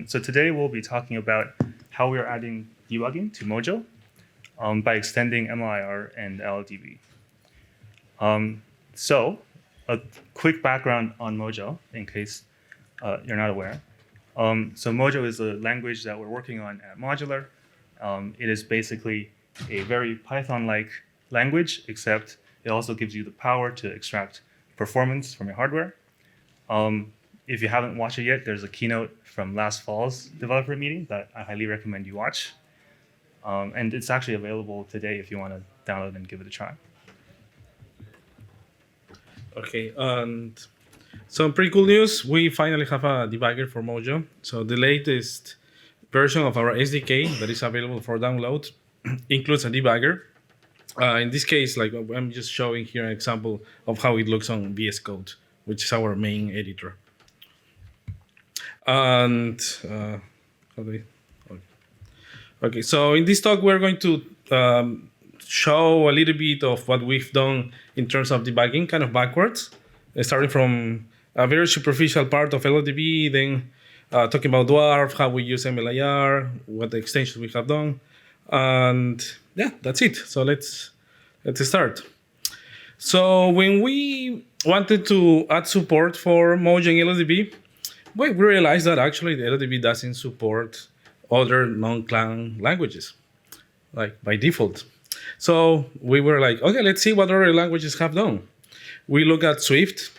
So today we'll be talking about how we are adding debugging to Mojo by extending MLIR and LLDB. So a quick background on Mojo in case you're not aware. So Mojo is a language that we're working on at Modular. It is basically a very Python-like language, except it also gives you the power to extract performance from your hardware. If you haven't watched it yet, there's a keynote from last fall's developer meeting that I highly recommend you watch. And it's actually available today if you want to download and give it a try. Okay, and some pretty cool news. We finally have a debugger for Mojo. So the latest version of our SDK that is available for download includes a debugger. In this case, like I'm just showing here an example of how it looks on VS Code, which is our main editor. And okay, so in this talk, we're going to show a little bit of what we've done in terms of debugging, kind of backwards, starting from a very superficial part of LLDB, then talking about DWARF, how we use MLIR, what the extensions we have done, and yeah, that's it. So let's start. So when we wanted to add support for Mojo and LLDB, we realized that actually the LLDB doesn't support other non-Clang languages, like by default. So we were like, okay, let's see what other languages have done. We look at Swift.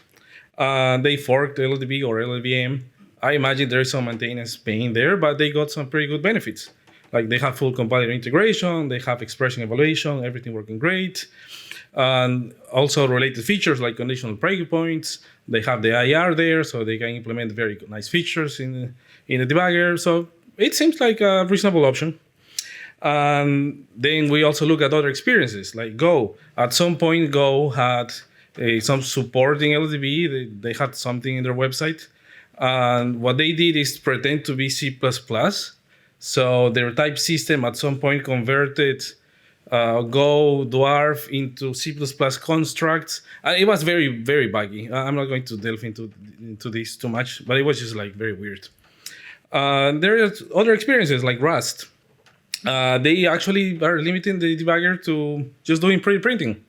They forked LLDB or LLVM. I imagine there's some maintenance pain there, but they got some pretty good benefits. Like they have full compiler integration, they have expression evaluation, everything working great. And also related features like conditional breakpoints. They have the IR there, so they can implement very nice features in the debugger. So it seems like a reasonable option. And then we also look at other experiences, like Go. At some point, Go had some support in LLDB. They had something in their website. And what they did is pretend to be C++. So their type system at some point converted Go DWARF into C++ constructs. It was very, very buggy. I'm not going to delve into this too much, but it was just like very weird. There are other experiences like Rust. They actually are limiting the debugger to just doing pre-printing.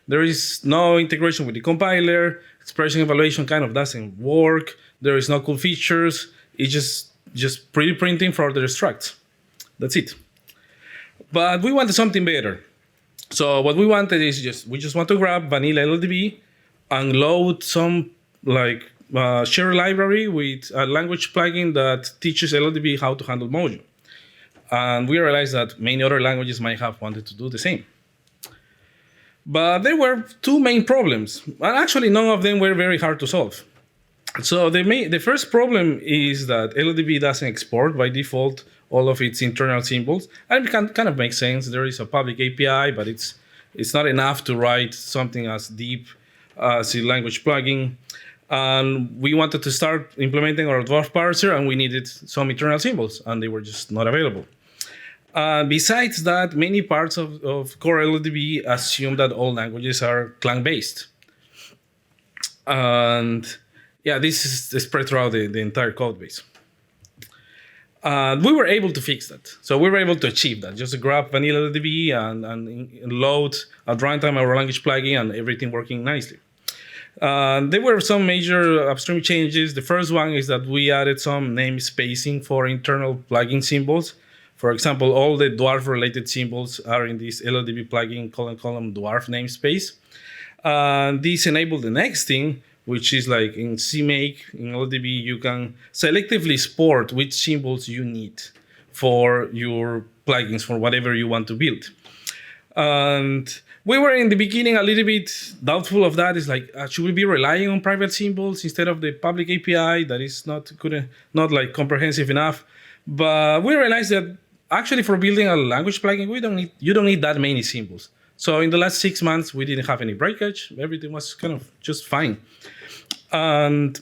There is no integration with the compiler. Expression evaluation kind of doesn't work. There is no cool features. It's just pre-printing for the structs. That's it. But we wanted something better. So what we wanted is we just want to grab vanilla LLDB and load some like shared library with a language plugin that teaches LLDB how to handle Mojo. And we realized that many other languages might have wanted to do the same. But there were two main problems, and actually none of them were very hard to solve. So the first problem is that LLDB doesn't export by default all of its internal symbols, and it can kind of make sense. There is a public API, but it's not enough to write something as deep as a language plugin. And we wanted to start implementing our DWARF parser, and we needed some internal symbols, and they were just not available. Besides that, many parts of core LLDB assume that all languages are Clang-based. And yeah, this is spread throughout the entire code base. We were able to fix that. So we were able to achieve that. Just grab vanilla LLDB and load at runtime our language plugin and everything working nicely. There were some major upstream changes. The first one is that we added some namespacing for internal plugin symbols. For example, all the DWARF-related symbols are in this LLDB plugin column DWARF namespace. This enabled the next thing, which is like in CMake, in LLDB, you can selectively export which symbols you need for your plugins, for whatever you want to build. And we were in the beginning a little bit doubtful of that. It's like, should we be relying on private symbols instead of the public API that is not like comprehensive enough? But we realized that actually for building a language plugin, you don't need that many symbols. So in the last 6 months, we didn't have any breakage. Everything was kind of just fine. And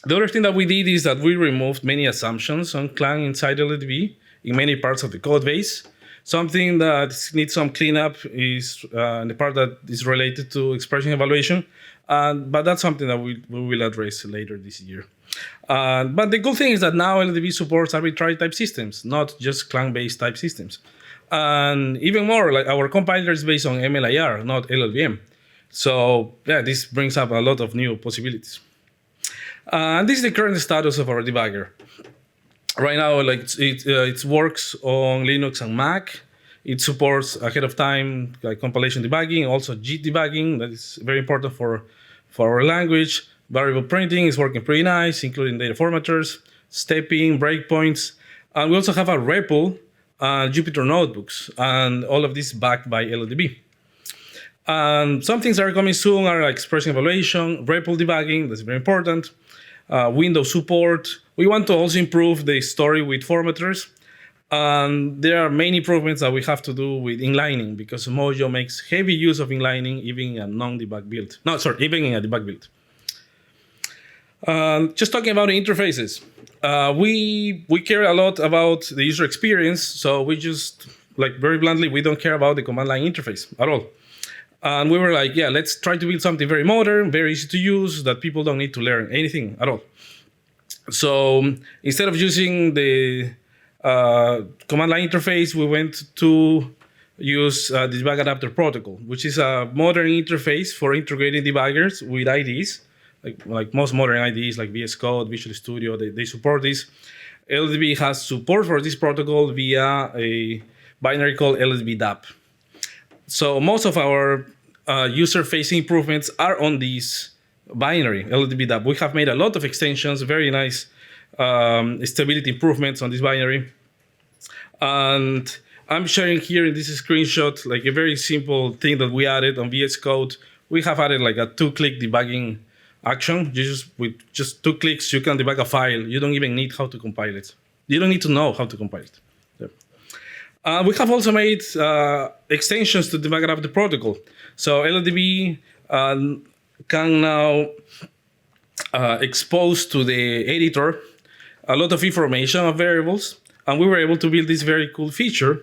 the other thing that we did is that we removed many assumptions on Clang inside LLDB in many parts of the code base. Something that needs some cleanup is the part that is related to expression evaluation. But that's something that we will address later this year. But the cool thing is that now LLDB supports arbitrary type systems, not just clang-based type systems. And even more, like our compiler is based on MLIR, not LLVM. So yeah, this brings up a lot of new possibilities. And this is the current status of our debugger. Right now, like it works on Linux and Mac. It supports ahead of time like compilation debugging, also JIT debugging. That is very important for our language. Variable printing is working pretty nice, including data formatters, stepping, breakpoints. And we also have a REPL, Jupyter notebooks, and all of this backed by LLDB. And some things that are coming soon are like expression evaluation, REPL debugging, that's very important, Windows support. We want to also improve the story with formatters. And there are many improvements that we have to do with inlining because Mojo makes heavy use of inlining even in a non-debug build. No, sorry, even in a debug build. Just talking about the interfaces. We care a lot about the user experience, so we just, like very bluntly, we don't care about the command line interface at all. And we were like, yeah, let's try to build something very modern, very easy to use, that people don't need to learn anything at all. So instead of using the command line interface, we went to use the debug adapter protocol, which is a modern interface for integrating debuggers with IDEs. Like most modern IDEs like VS Code, Visual Studio, they support this. LLDB has support for this protocol via a binary called LLDB DAP. So most of our user-facing improvements are on this binary, LLDB DAP. We have made a lot of extensions, very nice stability improvements on this binary. And I'm sharing here in this screenshot like a very simple thing that we added on VS Code. We have added like a 2-click debugging action. With just 2 clicks, you can debug a file. You don't even need how to compile it. You don't need to know how to compile it. Yeah. We have also made extensions to debug adapter protocol. So LLDB can now expose to the editor a lot of information of variables. And we were able to build this very cool feature.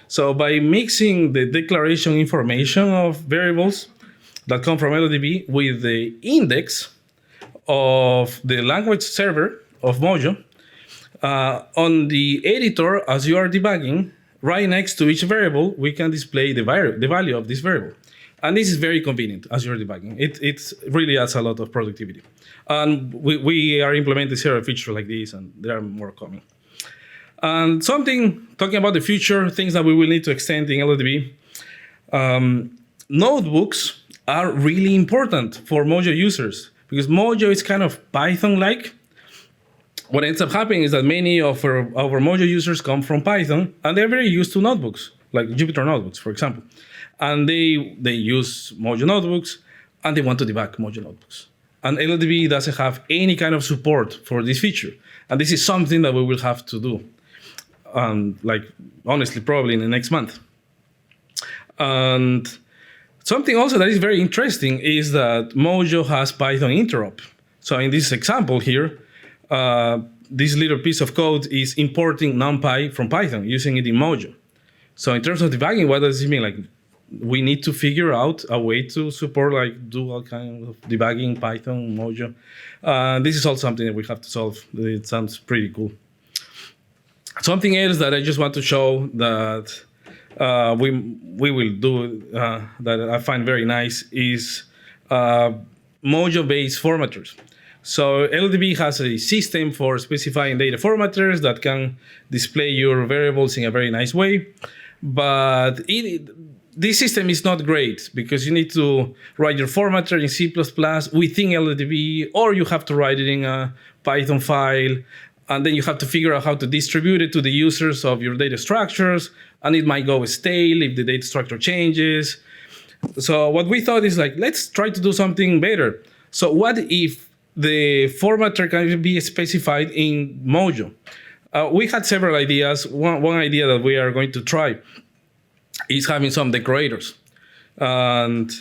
So by mixing the declaration information of variables that come from LLDB with the index of the language server of Mojo, on the editor, as you are debugging, right next to each variable, we can display the value of this variable. And this is very convenient as you're debugging. It really adds a lot of productivity. And we are implementing several features like this, and there are more coming. And talking about the future, things that we will need to extend in LLDB. Notebooks are really important for Mojo users because Mojo is kind of Python-like. What ends up happening is that many of our Mojo users come from Python, and they're very used to notebooks, like Jupyter notebooks, for example. And they use Mojo notebooks, and they want to debug Mojo notebooks. And LLDB doesn't have any kind of support for this feature. And this is something that we will have to do. Honestly, probably in the next month. And something also that is very interesting is that Mojo has Python interop. So in this example here, this little piece of code is importing NumPy from Python, using it in Mojo. So in terms of debugging, what does it mean? Like, we need to figure out a way to support, do all kinds of debugging, Python, Mojo. This is also something that we have to solve. It sounds pretty cool. Something else that I just want to show that we will do that I find very nice is Mojo-based formatters. So LLDB has a system for specifying data formatters that can display your variables in a very nice way. But this system is not great because you need to write your formatter in C++ within LLDB, or you have to write it in a Python file. And then you have to figure out how to distribute it to the users of your data structures. And it might go stale if the data structure changes. So what we thought is let's try to do something better. So what if the formatter can be specified in Mojo? We had several ideas. One idea that we are going to try is having some decorators. And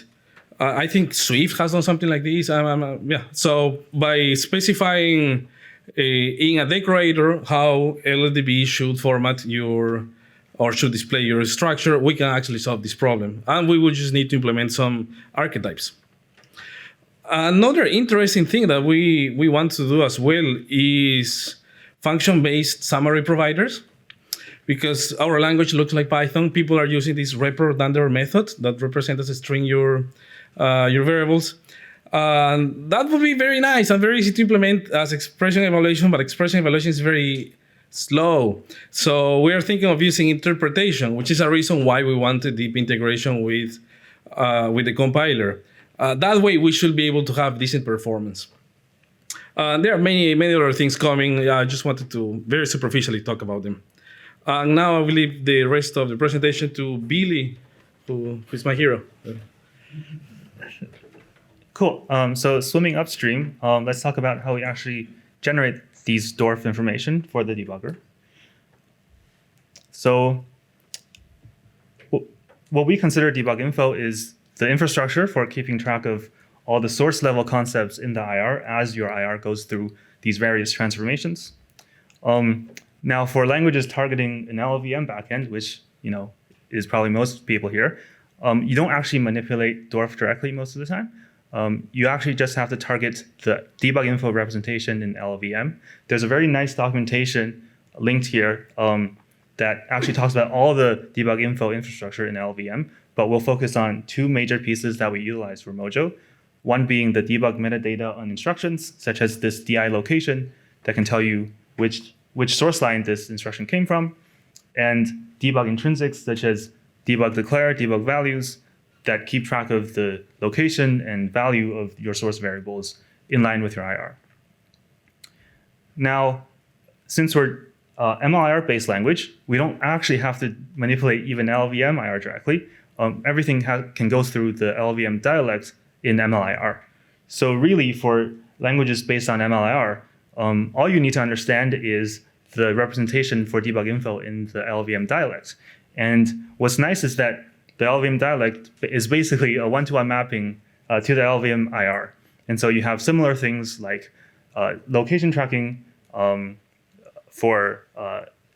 I think Swift has done something like this. Yeah. So by specifying in a decorator how LLDB should format or should display your structure, we can actually solve this problem. And we would just need to implement some archetypes. Another interesting thing that we want to do as well is function-based summary providers. Because our language looks like Python, people are using this repr method that represents as a string your variables. That would be very nice and very easy to implement as expression evaluation, but expression evaluation is very slow. So we are thinking of using interpretation, which is a reason why we wanted deep integration with the compiler. That way, we should be able to have decent performance. There are many other things coming. I just wanted to very superficially talk about them. Now I will leave the rest of the presentation to Billy, who is my hero. Cool. So swimming upstream, let's talk about how we actually generate these DWARF information for the debugger. So what we consider debug info is the infrastructure for keeping track of all the source level concepts in the IR as your IR goes through these various transformations. Now, for languages targeting an LLVM backend, which is probably most people here, you don't actually manipulate DWARF directly most of the time. You actually just have to target the debug info representation in LLVM. There's a very nice documentation linked here that actually talks about all the debug info infrastructure in LLVM, but we'll focus on two major pieces that we utilize for Mojo. One being the debug metadata on instructions, such as this DI location that can tell you which source line this instruction came from, and debug intrinsics, such as debug declare, debug values, that keep track of the location and value of your source variables in line with your IR. Now, since we're MLIR-based language, we don't actually have to manipulate even LLVM IR directly. Everything can go through the LLVM dialect in MLIR. So really, for languages based on MLIR, all you need to understand is the representation for debug info in the LLVM dialect. And what's nice is that the LLVM dialect is basically a one-to-one mapping to the LLVM IR. And so you have similar things like location tracking for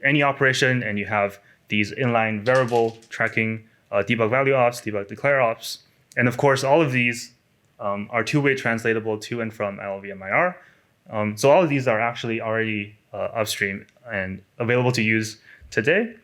any operation, and you have these inline variable tracking, debug value ops, debug declare ops. And of course, all of these are two-way translatable to and from LLVM IR. So all of these are actually already upstream and available to use today.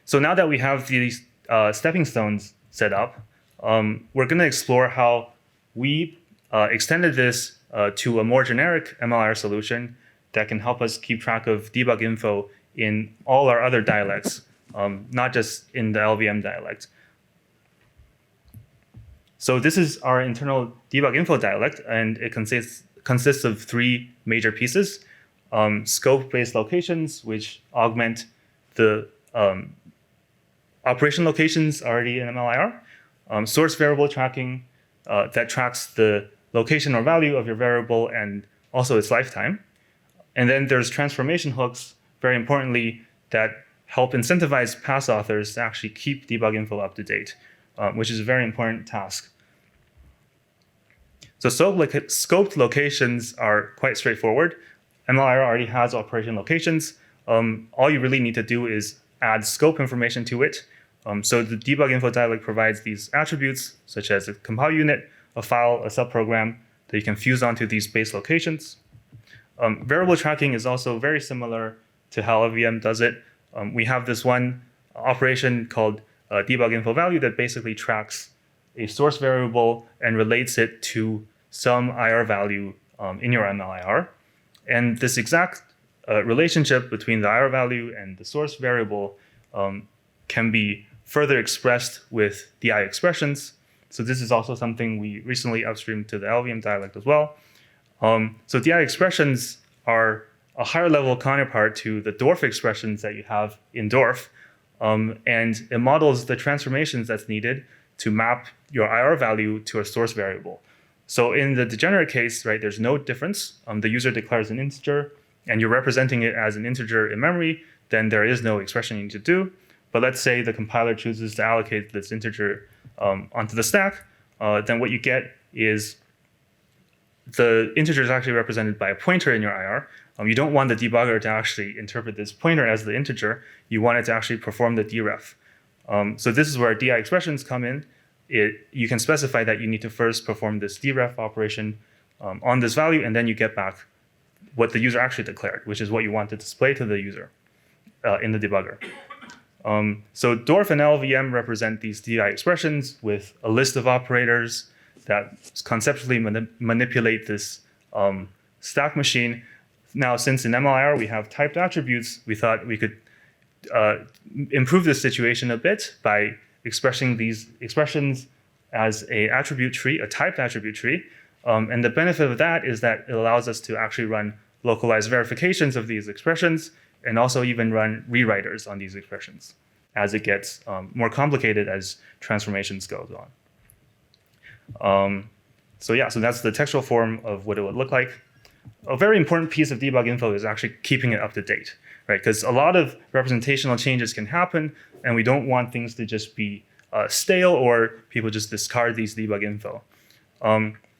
So now that we have these stepping stones set up, we're going to explore how we extended this to a more generic MLIR solution that can help us keep track of debug info in all our other dialects, not just in the LLVM dialect. So this is our internal debug info dialect, and it consists of three major pieces: scope-based locations, which augment the operation locations already in MLIR, source variable tracking that tracks the location or value of your variable and also its lifetime. And then there's transformation hooks, very importantly, that help incentivize past authors to actually keep debug info up to date, which is a very important task. So scoped locations are quite straightforward. MLIR already has operation locations. All you really need to do is add scope information to it. So the debug info dialect provides these attributes, such as a compile unit, a file, a subprogram, that you can fuse onto these base locations. Variable tracking is also very similar to how LLVM does it. We have this one operation called debug info value that basically tracks a source variable and relates it to some IR value in your MLIR. And this exact relationship between the IR value and the source variable can be further expressed with DI expressions. So this is also something we recently upstreamed to the LLVM dialect as well. So DI expressions are a higher level counterpart to the DWARF expressions that you have in DWARF. And it models the transformations that's needed to map your IR value to a source variable. So in the degenerate case, right, there's no difference. The user declares an integer, and you're representing it as an integer in memory, then there is no expression you need to do. But let's say the compiler chooses to allocate this integer onto the stack, then what you get is the integer is actually represented by a pointer in your IR. You don't want the debugger to actually interpret this pointer as the integer. You want it to actually perform the deref. So this is where DI expressions come in. you can specify that you need to first perform this deref operation on this value, and then you get back what the user actually declared, which is what you want to display to the user in the debugger. So DWARF and LLVM represent these DI expressions with a list of operators that conceptually manipulate this stack machine. Now, since in MLIR we have typed attributes, we thought we could improve this situation a bit by expressing these expressions as a attribute tree, a typed attribute tree. And the benefit of that is that it allows us to actually run localized verifications of these expressions and also even run rewriters on these expressions as it gets more complicated as transformations goes on. So that's the textual form of what it would look like. A very important piece of debug info is actually keeping it up to date, right? Because a lot of representational changes can happen, and we don't want things to just be stale or people just discard these debug info.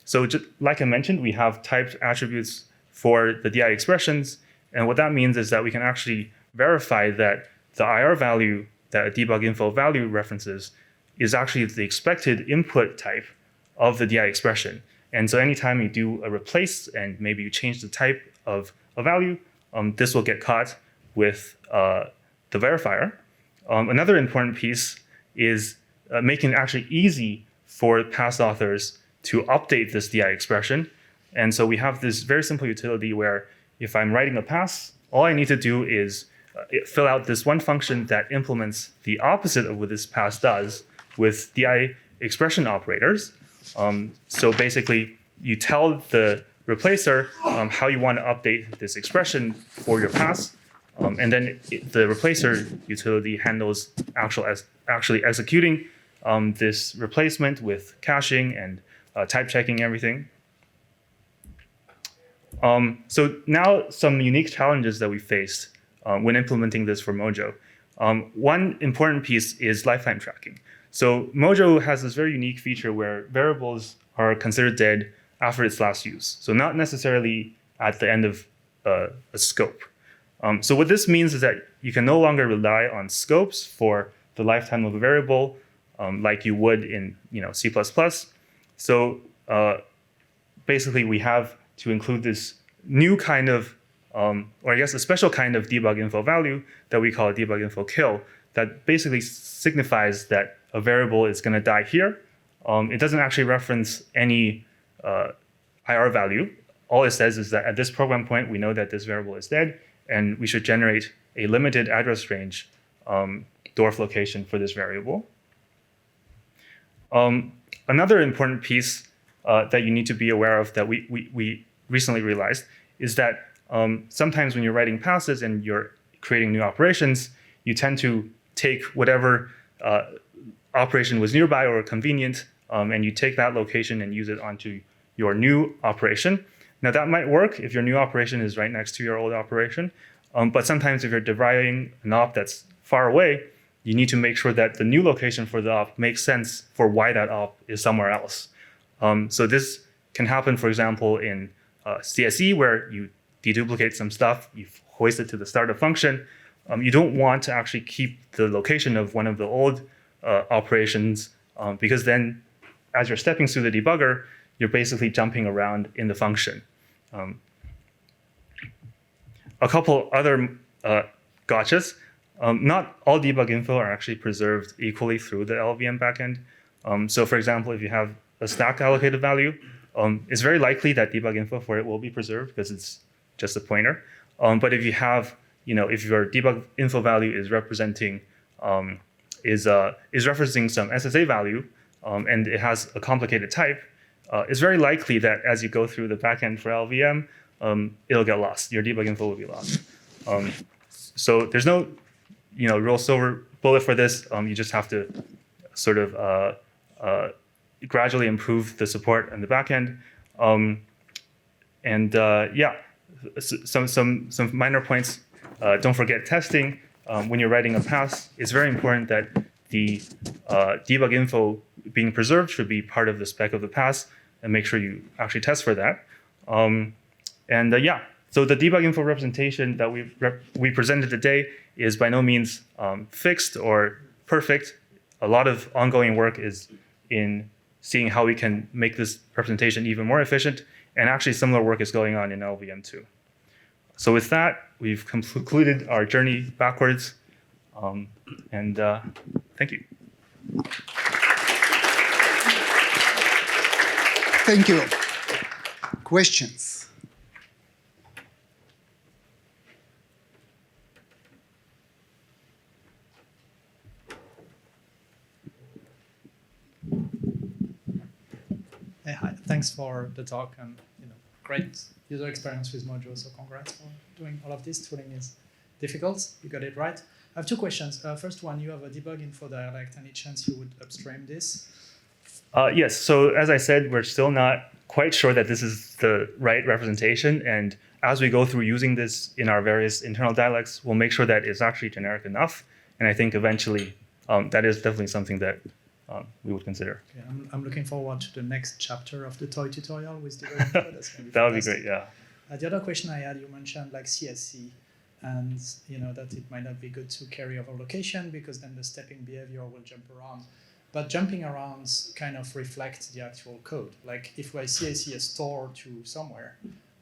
So just, like I mentioned, we have typed attributes for the DI expressions. And what that means is that we can actually verify that the IR value that a debug info value references is actually the expected input type of the DI expression. And so anytime you do a replace and maybe you change the type of a value, this will get caught with the verifier. Another important piece is making it actually easy for past authors to update this DI expression. And so we have this very simple utility where if I'm writing a pass, all I need to do is fill out this one function that implements the opposite of what this pass does with DI expression operators. So basically, you tell the replacer how you want to update this expression for your pass, and then the replacer utility handles actually executing this replacement with caching and type checking everything. So now some unique challenges that we faced when implementing this for Mojo. One important piece is lifetime tracking. So Mojo has this very unique feature where variables are considered dead after its last use. So not necessarily at the end of a scope. So what this means is that you can no longer rely on scopes for the lifetime of a variable like you would in C++. So basically we have to include this new kind of, or I guess a special kind of debug info value that we call a debug info kill that basically signifies that a variable is going to die here. It doesn't actually reference any IR value. All it says is that at this program point, we know that this variable is dead, and we should generate a limited address range DWARF location for this variable. Another important piece that you need to be aware of that we recently realized is that sometimes when you're writing passes and you're creating new operations, you tend to take whatever operation was nearby or convenient, and you take that location and use it onto your new operation. Now that might work if your new operation is right next to your old operation, but sometimes if you're deriving an op that's far away, you need to make sure that the new location for the op makes sense for why that op is somewhere else. So this can happen, for example, in CSE, where you deduplicate some stuff, you hoist it to the start of function. You don't want to actually keep the location of one of the old operations, because then as you're stepping through the debugger, you're basically jumping around in the function. A couple other gotchas. Not all debug info are actually preserved equally through the LLVM backend. So for example, if you have a stack allocated value, it's very likely that debug info for it will be preserved because it's just a pointer. But if you have, if your debug info value is representing, is referencing some SSA value, and it has a complicated type, it's very likely that as you go through the backend for LLVM, it'll get lost. Your debug info will be lost. So there's no, real silver bullet for this. You just have to sort of gradually improve the support in the backend. Some minor points. Don't forget testing. When you're writing a pass, it's very important that the debug info being preserved should be part of the spec of the pass, and make sure you actually test for that. So the debug info representation that we presented today is by no means fixed or perfect. A lot of ongoing work is in seeing how we can make this representation even more efficient. And actually, similar work is going on in LLVM too. So with that, we've concluded our journey backwards. Thank you. Thank you. Questions? Hey, hi. Thanks for the talk and great user experience with Mojo. So congrats for doing all of this. Tooling is difficult. You got it right. I have two questions. First one, you have a Debug Info Dialect. Any chance you would upstream this? Yes. So as I said, we're still not quite sure that this is the right representation. And as we go through using this in our various internal dialects, we'll make sure that it's actually generic enough. And I think eventually that is definitely something that we would consider. Okay, I'm looking forward to the next chapter of the toy tutorial with Debug Info. That's gonna be That would be fantastic. great, yeah. The other question I had, you mentioned like CSC, and that it might not be good to carry over location because then the stepping behavior will jump around. But jumping around kind of reflects the actual code. Like if I CSC a store to somewhere,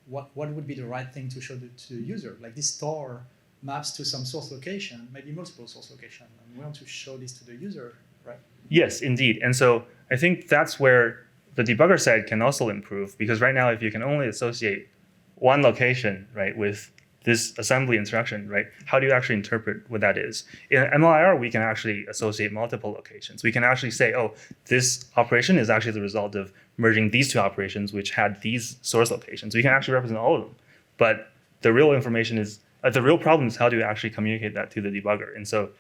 what would be the right thing to show to the user? Like this store maps to some source location, maybe multiple source location, and we want to show this to the user, right? Yes, indeed. And so I think that's where the debugger side can also improve, because right now, if you can only associate one location, right, with this assembly instruction, right, how do you actually interpret what that is? In MLIR, we can actually associate multiple locations. We can actually say, oh, this operation is actually the result of merging these two operations, which had these source locations. We can actually represent all of them. But the real information is, the real problem is how do you actually communicate that to the debugger? And so,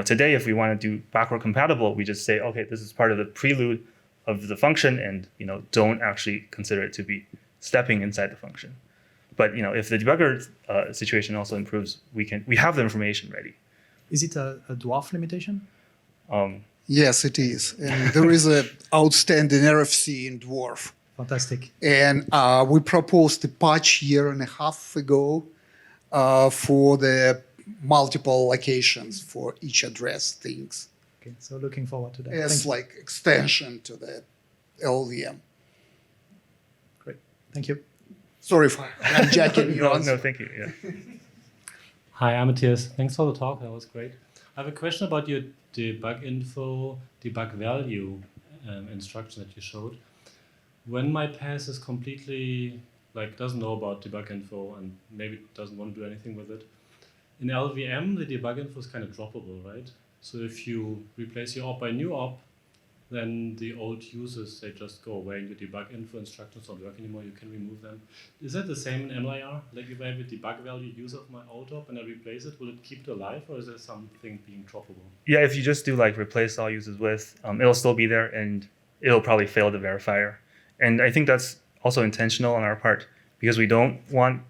today, if we want to do backward compatible, we just say, okay, this is part of the prelude of the function, and don't actually consider it to be stepping inside the function. But if the debugger situation also improves, we have the information ready. Is it a DWARF limitation? Yes, it is. And there is an outstanding RFC in DWARF. Fantastic. And we proposed a patch 1.5 years ago for the multiple locations for each address things. Okay, so looking forward to that. As like extension to the LLVM. Great, thank you. Sorry for hijacking your answer. No, thank you. Yeah. Hi, I'm Matthias. Thanks for the talk. That was great. I have a question about your debug info, debug value instruction that you showed. When my pass is completely doesn't know about debug info and maybe doesn't want to do anything with it, in LLVM the debug info is kind of droppable, right? So if you replace your op by new op, then the old users, they just go away and your debug info instructions don't work anymore, you can remove them. Is that the same in MLIR? Like if I have a debug value user of my old op and I replace it, will it keep it alive, or is there something being droppable? Yeah, if you just do replace all users with, it'll still be there and it'll probably fail the verifier. And I think that's also intentional on our part, because we don't want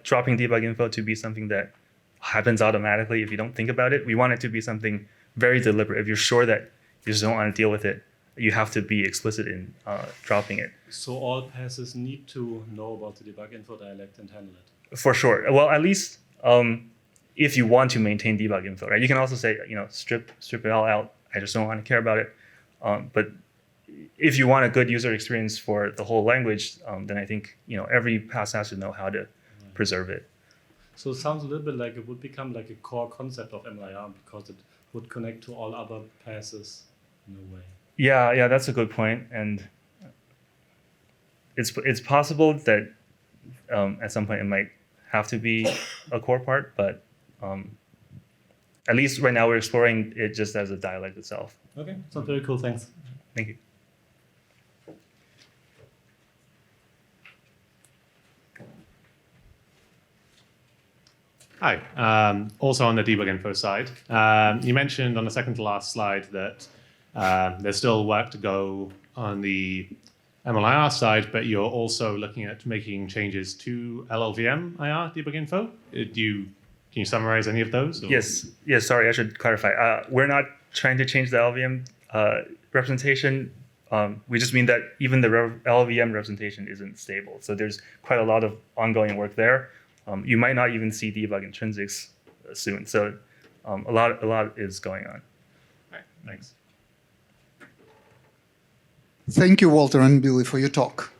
dropping debug info to be something that happens automatically if you don't think about it. We want it to be something very deliberate. If you're sure that you just don't want to deal with it, you have to be explicit in dropping it. So all passes need to know about the debug info dialect and handle it? For sure. Well, at least if you want to maintain debug info, right? You can also say, strip it all out. I just don't want to care about it. But if you want a good user experience for the whole language, then I think every pass has to know how to preserve it. So it sounds a little bit like it would become like a core concept of MLIR because it would connect to all other passes in a way. Yeah, that's a good point. And it's possible that at some point it might have to be a core part, but at least right now we're exploring it just as a dialect itself. Okay, sounds very cool. Thanks. Thank you. Hi. Also on the debug info side, you mentioned on the second to last slide that there's still work to go on the MLIR side, but you're also looking at making changes to LLVM IR debug info. Can you summarize any of those? Or? Yes. Sorry, I should clarify. We're not trying to change the LLVM representation. We just mean that even the LLVM representation isn't stable. So there's quite a lot of ongoing work there. You might not even see debug intrinsics soon. So a lot is going on. Right, thanks. Thank you, Walter and Billy, for your talk.